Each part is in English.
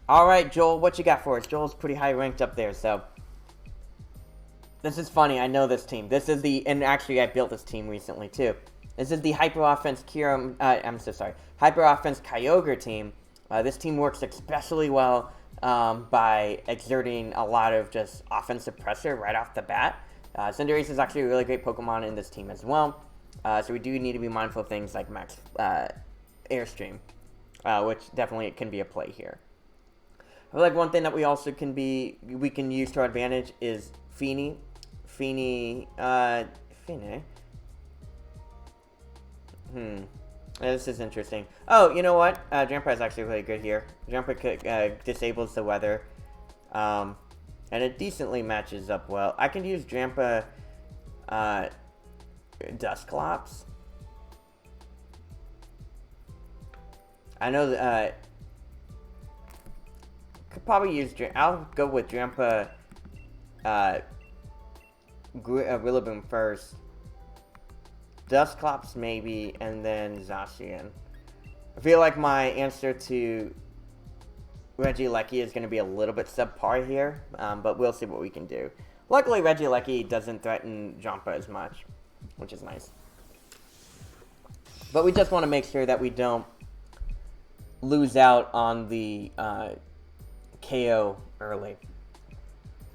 Alright, Joel, what you got for us? Joel's pretty high ranked up there, so... This is funny, I know this team. This is the... And actually, I built this team recently, too. This is the Hyper Offense Hyper Offense Kyogre team. This team works especially well by exerting a lot of just offensive pressure right off the bat. Cinderace is actually a really great Pokemon in this team as well. So we do need to be mindful of things like Max Airstream, which definitely can be a play here. I feel like one thing that we also can use to our advantage is Fini. This is interesting. Oh, you know what? Drampa is actually really good here. Drampa disables the weather. And it decently matches up well. I can use Drampa Dusclops. I know that could probably use I'll go with Drampa Rillaboom first. Dusclops maybe, and then Zacian. I feel like my answer to Regieleki is going to be a little bit subpar here, but we'll see what we can do. Luckily, Regieleki doesn't threaten Drampa as much, which is nice. But we just want to make sure that we don't lose out on the KO early.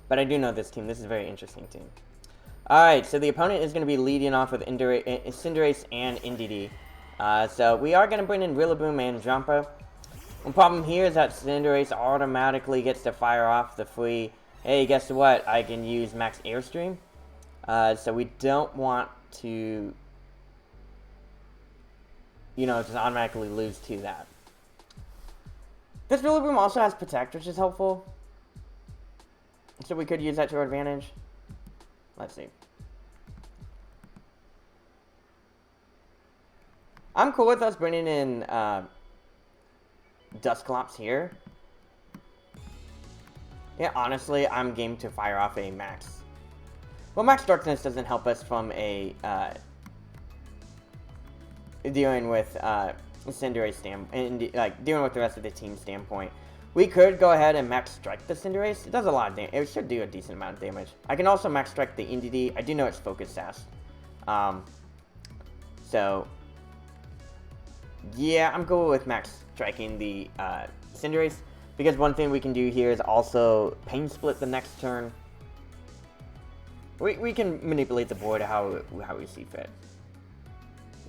But I do know this team. This is a very interesting team. Alright, so the opponent is going to be leading off with Cinderace and Indeedee. So we are going to bring in Rillaboom and Drampa. The problem here is that Cinderace automatically gets to fire off the free, hey, guess what, I can use Max Airstream. So we don't want to, just automatically lose to that. This Rillaboom also has Protect, which is helpful. So we could use that to our advantage. Let's see. I'm cool with us bringing in Dusclops here. Yeah, honestly, I'm game to fire off a Max. Well, Max Darkness doesn't help us from a dealing with Cinderace dealing with the rest of the team standpoint. We could go ahead and Max Strike the Cinderace. It does a lot of damage. It should do a decent amount of damage. I can also Max Strike the Indeedee. I do know it's Focus Sash. So, yeah, I'm cool with Max Striking the Cinderace. Because one thing we can do here is also Pain Split the next turn. We can manipulate the board how we see fit.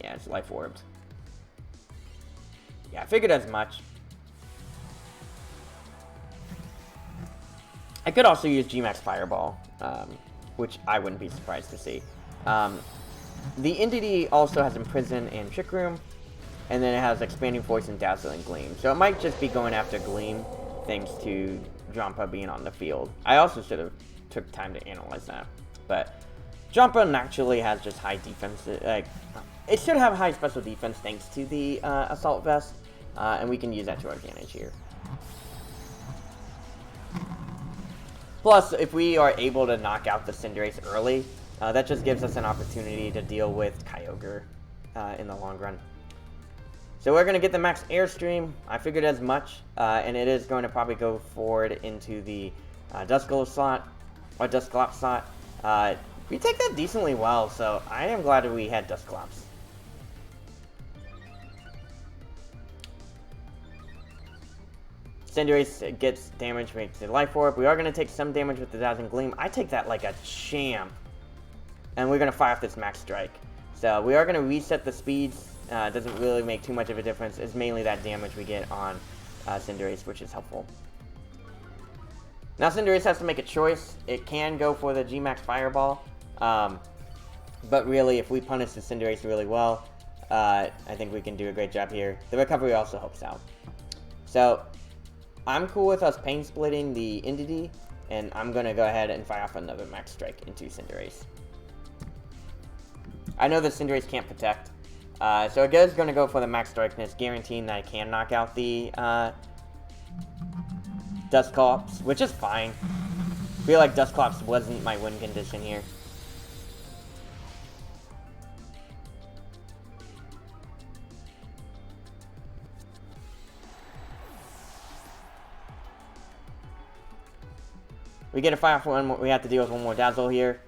Yeah, it's Life Orbed. Yeah, I figured as much. I could also use G-Max Fireball, which I wouldn't be surprised to see. The Indeedee also has Imprison and Trick Room, and then it has Expanding Force and Dazzling Gleam. So it might just be going after Gleam, thanks to Drampa being on the field. I also should have took time to analyze that. But Drampa naturally has just high defense. It should have high special defense thanks to the Assault Vest, and we can use that to our advantage here. Plus, if we are able to knock out the Cinderace early, that just gives us an opportunity to deal with Kyogre in the long run. So we're going to get the Max Airstream. I figured as much, and it is going to probably go forward into the Dusclops slot, or Dusclops slot. We take that decently well, so I am glad that we had Dusclops. Cinderace gets damage, makes a Life Orb. We are going to take some damage with the Dazzling Gleam. I take that like a champ. And we're going to fire off this Max Strike. So we are going to reset the speeds. Doesn't really make too much of a difference. It's mainly that damage we get on Cinderace, which is helpful. Now Cinderace has to make a choice. It can go for the G-Max Fireball. But really, if we punish the Cinderace really well, I think we can do a great job here. The recovery also helps out. So I'm cool with us Pain Splitting the Indeedee, and I'm going to go ahead and fire off another Max Strike into Cinderace. I know the Cinderace can't Protect, so it is going to go for the Max Darkness, guaranteeing that I can knock out the Dusclops, which is fine. I feel like Dusclops wasn't my win condition here. We get a fire off one more. We have to deal with one more Dazzle here.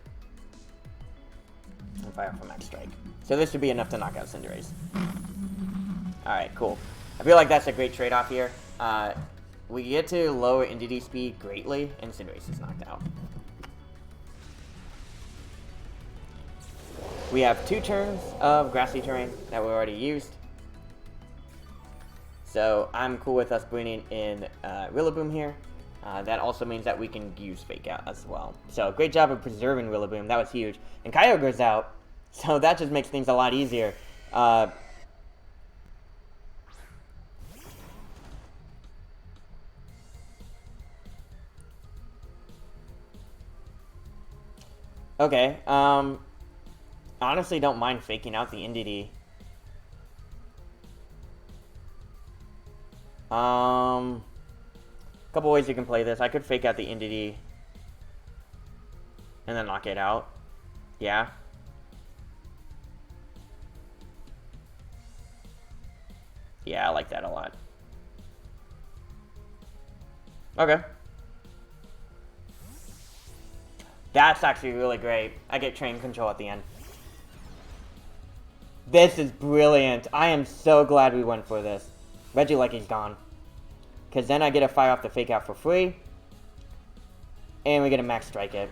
And fire off a Max Strike. So this should be enough to knock out Cinderace. Alright, cool. I feel like that's a great trade-off here. We get to lower NDD speed greatly, and Cinderace is knocked out. We have 2 turns of Grassy Terrain that we already used. So I'm cool with us bringing in Rillaboom here. That also means that we can use Fake Out as well. So great job of preserving Rillaboom. That was huge. And Kyogre's out, so that just makes things a lot easier. Okay, honestly don't mind faking out the NDD. Couple ways you can play this. I could fake out the NDD and then knock it out. Yeah. Yeah, I like that a lot. Okay. That's actually really great. I get train control at the end. This is brilliant. I am so glad we went for this. Regielekki's gone. Because then I get a fire off the Fake Out for free. And we get a Max Strike it.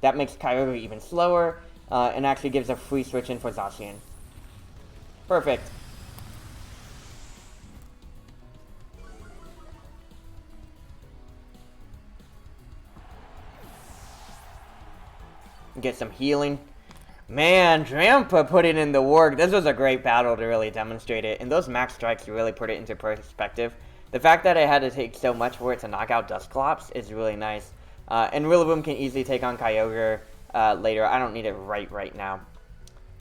That makes Kyogre even slower. And actually gives a free switch in for Zacian. Perfect. Get some healing. Man, Drampa put it in the work. This was a great battle to really demonstrate it. And those Max Strikes really put it into perspective. The fact that I had to take so much for it to knock out Dusclops is really nice. And Rillaboom can easily take on Kyogre later. I don't need it right now.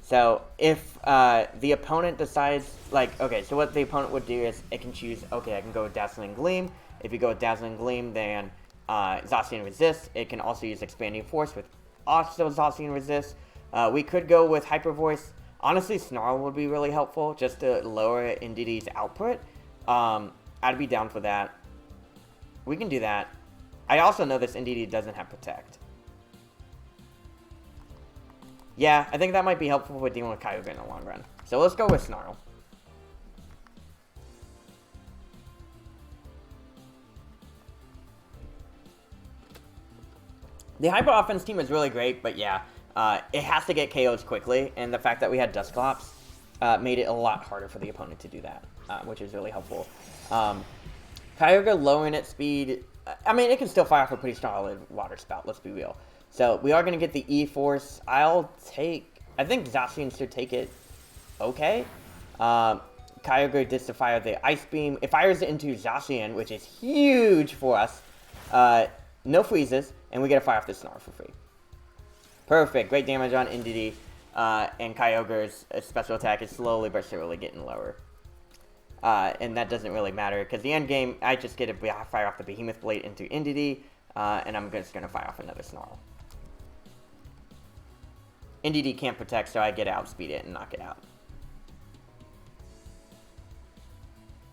So if the opponent decides, like, okay, so what the opponent would do is it can choose, okay, I can go with Dazzling Gleam. If you go with Dazzling Gleam, then Zacian resists. It can also use Expanding Force with also Zacian resist. We could go with Hyper Voice. Honestly, Snarl would be really helpful just to lower NDD's output. I'd be down for that. We can do that. I also know this NDD doesn't have Protect. Yeah, I think that might be helpful with dealing with Kyogre in the long run. So let's go with Snarl. The Hyper Offense team is really great, but yeah, it has to get KOs quickly, and the fact that we had Dusclops made it a lot harder for the opponent to do that, which is really helpful. Kyogre lowering its speed, I mean, it can still fire off a pretty solid Water Spout, let's be real. So we are going to get the E-Force. I think Zacian should take it okay. Kyogre gets to fire the Ice Beam. It fires it into Zacian, which is huge for us. No freezes, and we get to fire off the Snarl for free. Perfect. Great damage on NDD. And Kyogre's special attack is slowly but surely getting lower. And that doesn't really matter, because the end game, I just get to fire off the Behemoth Blade into NDD, and I'm just going to fire off another Snarl. NDD can't protect, so I get to outspeed it and knock it out.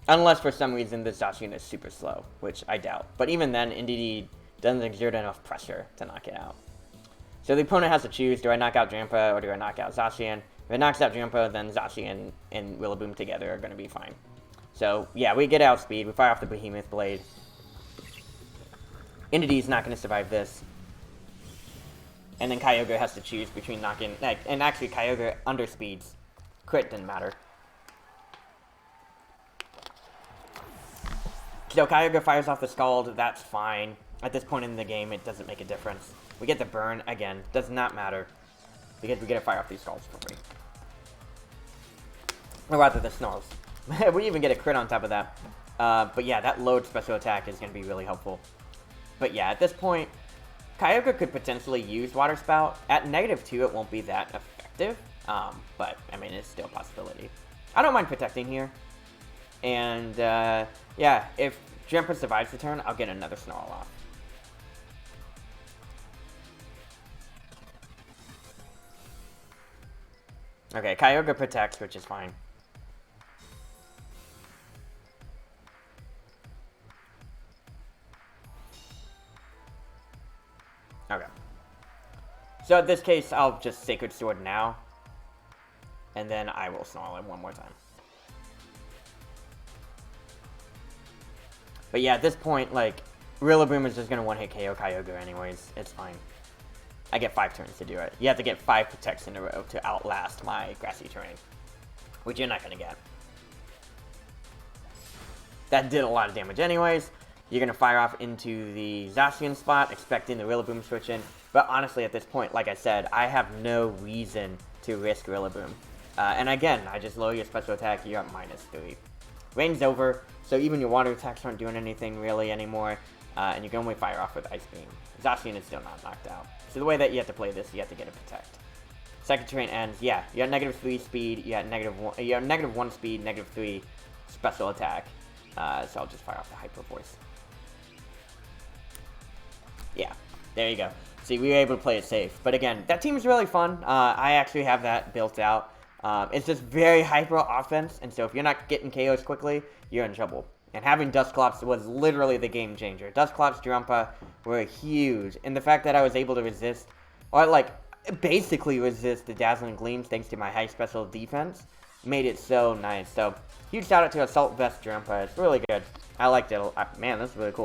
Unless for some reason this Zacian is super slow, which I doubt. But even then, NDD doesn't exert enough pressure to knock it out. So the opponent has to choose, do I knock out Drampa or do I knock out Zacian? If it knocks out Drampa, then Zacian and Rillaboom together are going to be fine. So yeah, we get outspeed, we fire off the Behemoth Blade. NDD's not going to survive this. And then Kyogre has to choose between knocking, and actually Kyogre underspeeds. Crit didn't matter. So Kyogre fires off the Scald, that's fine. At this point in the game, it doesn't make a difference. We get the burn, again, does not matter. Because we get to fire off these Scalds for free. Or rather, the Snarls. We even get a crit on top of that. But yeah, that load special attack is going to be really helpful. But yeah, at this point, Kyogre could potentially use Water Spout. At -2, it won't be that effective. But, I mean, it's still a possibility. I don't mind protecting here. And, yeah, if Drampa survives the turn, I'll get another Snarl off. Okay, Kyogre protects, which is fine. So in this case, I'll just Sacred Sword now. And then I will Snarl it one more time. But yeah, at this point, like, Rillaboom is just going to one-hit KO Kyogre anyways. It's fine. I get 5 turns to do it. You have to get 5 Protects in a row to outlast my Grassy Terrain. Which you're not going to get. That did a lot of damage anyways. You're going to fire off into the Zacian spot, expecting the Rillaboom switch in. But honestly, at this point, like I said, I have no reason to risk Rillaboom. And again, I just lower your special attack, you're at -3. Rain's over, so even your water attacks aren't doing anything really anymore. And you can only fire off with Ice Beam. Zacian is still not knocked out. So the way that you have to play this, you have to get a Protect. Second terrain ends, yeah, you got -3 speed, you got -1 speed, -3 special attack. So I'll just fire off the Hyper Voice. Yeah, there you go. See, we were able to play it safe. But again, that team is really fun. I actually have that built out. It's just very hyper offense, and so if you're not getting KOs quickly, you're in trouble. And having Dusclops was literally the game changer. Dusclops, Jumpa were huge. And the fact that I was able to resist, or like, basically resist the Dazzling Gleams thanks to my high special defense, made it so nice. So, huge shout out to Assault Vest Jumpa. It's really good. I liked it. Man, this is really cool.